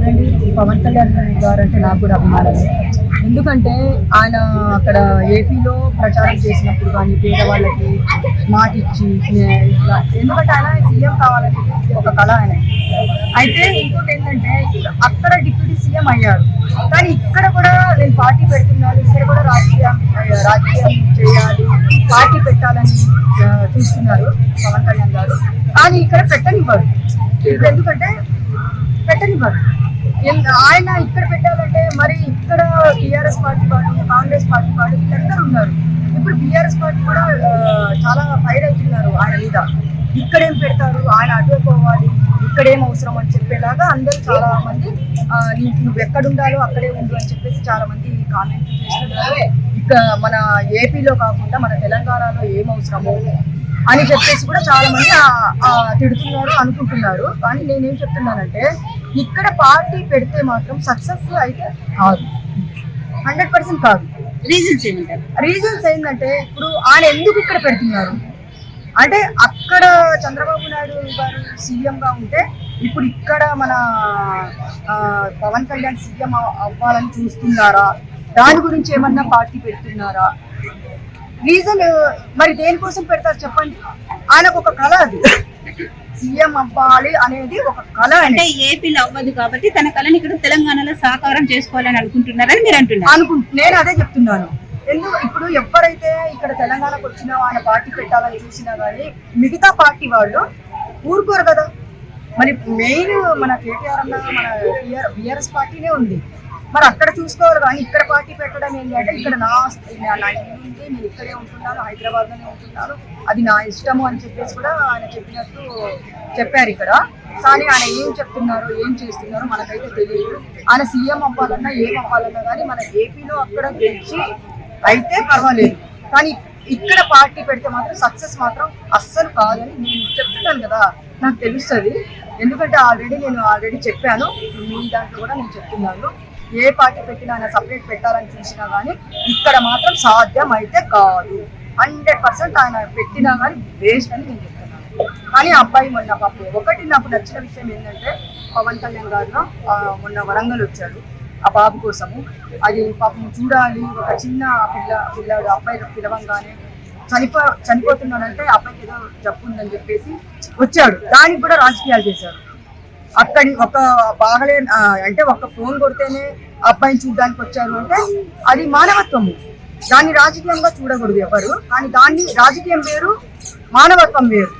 చూడండి, పవన్ కళ్యాణ్ గారు అంటే నాకు కూడా అభిమానమే. ఎందుకంటే ఆయన అక్కడ ఏపీలో ప్రచారం చేసినప్పుడు కానీ పేదవాళ్ళకి మాట ఇచ్చి ఎందుకంటే ఆయన సీఎం కావాలని ఒక కళ ఆయన. అయితే ఇంకోటి ఏంటంటే అక్కడ డిప్యూటీ సీఎం అయ్యారు, కానీ ఇక్కడ కూడా నేను పార్టీ పెడుతున్నాను, ఇక్కడ కూడా రాజకీయం చేయాలి, పార్టీ పెట్టాలని చూస్తున్నారు పవన్ కళ్యాణ్ గారు. కానీ ఇక్కడ పెట్టనివ్వరు. ఎందుకంటే పెట్టనివ్వరు. ఆయన ఇక్కడ పెట్టాలంటే మరి ఇక్కడ టీఆర్ఎస్ పార్టీ వాళ్ళు, కాంగ్రెస్ పార్టీ వాళ్ళు వీళ్ళందరూ ఉన్నారు. ఇప్పుడు బీఆర్ఎస్ పార్టీ కూడా చాలా ఫైర్ అవుతున్నారు ఆయన మీద. ఇక్కడేం పెడతారు, ఆయన అటు పోవాలి, ఇక్కడేం అవసరం అని చెప్పేలాగా అందరూ చాలా మంది నువ్వు ఎక్కడుండాలో అక్కడే ఉండు అని చెప్పేసి చాలా మంది కామెంట్ చేస్తున్నారు. ఇక మన ఏపీలో కాకుండా మన తెలంగాణలో ఏం అవసరమో అని చెప్పేసి కూడా చాలా మంది తిడుతున్నారు, అనుకుంటున్నారు. కానీ నేనేం చెప్తున్నానంటే ఇక్కడ పార్టీ పెడితే మాత్రం సక్సెస్ అయితే కాదు, 100% కాదు. రీజన్స్ ఏంటంటే ఇప్పుడు ఆయన ఎందుకు ఇక్కడ పెడుతున్నారు అంటే అక్కడ చంద్రబాబు నాయుడు గారు సీఎంగా ఉంటే ఇప్పుడు ఇక్కడ మన పవన్ కళ్యాణ్ సీఎం అవ్వాలని చూస్తున్నారా, దాని గురించి ఏమన్నా పార్టీ పెడుతున్నారా? రీజన్ మరి దేనికోసం పెడతారు చెప్పండి? ఆయనకు ఒక కళ, అది సీఎం అవ్వాలి అనేది ఒక కళ. అంటే ఏపీలో అవ్వదు కాబట్టి తన కళని ఇక్కడ తెలంగాణలో సాకారం చేసుకోవాలని అనుకుంటున్నారని మీరు అంటున్నారు. నేను అదే చెప్తున్నాను. ఇప్పుడు ఎవరైతే ఇక్కడ తెలంగాణకు వచ్చినా ఆయన పార్టీ పెట్టాలని చూసినా కానీ మిగతా పార్టీ వాళ్ళు ఊరుకోరు కదా. మరి మెయిన్ మన కేటీఆర్ అన్న మన బీఆర్ఎస్ పార్టీనే ఉంది, మరి అక్కడ చూసుకోవాలి. కానీ ఇక్కడ పార్టీ పెట్టడం ఏంటంటే ఇక్కడ నా ఇల్లు ఉంది, నేను ఇక్కడే ఉంటున్నాను, హైదరాబాద్లోనే ఉంటున్నాను, అది నా ఇష్టము అని చెప్పేసి కూడా ఆయన చెప్పినట్టు చెప్పారు ఇక్కడ. కానీ ఆయన ఏం చెప్తున్నారో ఏం చేస్తున్నారో మనకైతే తెలియదు. ఆయన సీఎం అవ్వాలన్నా ఏం అవ్వాలన్నా కానీ మన ఏపీలో అక్కడ గెలిచి అయితే పర్వాలేదు, కానీ ఇక్కడ పార్టీ పెడితే మాత్రం సక్సెస్ మాత్రం అస్సలు కాదని నేను చెప్తున్నాను కదా, నాకు తెలుస్తుంది. ఎందుకంటే నేను ఆల్రెడీ చెప్పాను, మీ దాంట్లో కూడా నేను చెప్తున్నాను. ఏ పార్టీ పెట్టినా ఆయన సపరేట్ పెట్టాలని చూసినా కానీ ఇక్కడ మాత్రం సాధ్యం అయితే కాదు. 100% ఆయన పెట్టినా కానీ వేస్ట్ అని నేను చెప్తున్నాను. కానీ అబ్బాయి మొన్న పాపం ఒకటి నాకు నచ్చిన విషయం ఏంటంటే పవన్ కళ్యాణ్ గారు మొన్న వరంగల్ వచ్చాడు ఆ బాబు కోసము. అది పాపం చూడాలి, ఒక చిన్న పిల్లాడు అబ్బాయి పిలవంగానే చనిపోతున్నాడంటే అబ్బాయికి ఏదో జబ్బు ఉందని చెప్పేసి వచ్చాడు. దానికి కూడా రాజకీయాలు చేశారు. అక్కడి ఒక బాగలే అంటే ఒక ఫోన్ కొడితేనే అబ్బాయిని చూడడానికి వచ్చారు అంటే అది మానవత్వము. దాన్ని రాజకీయంగా చూడకూడదు ఎవరు, కానీ దాన్ని రాజకీయం వేరు, మానవత్వం వేరు.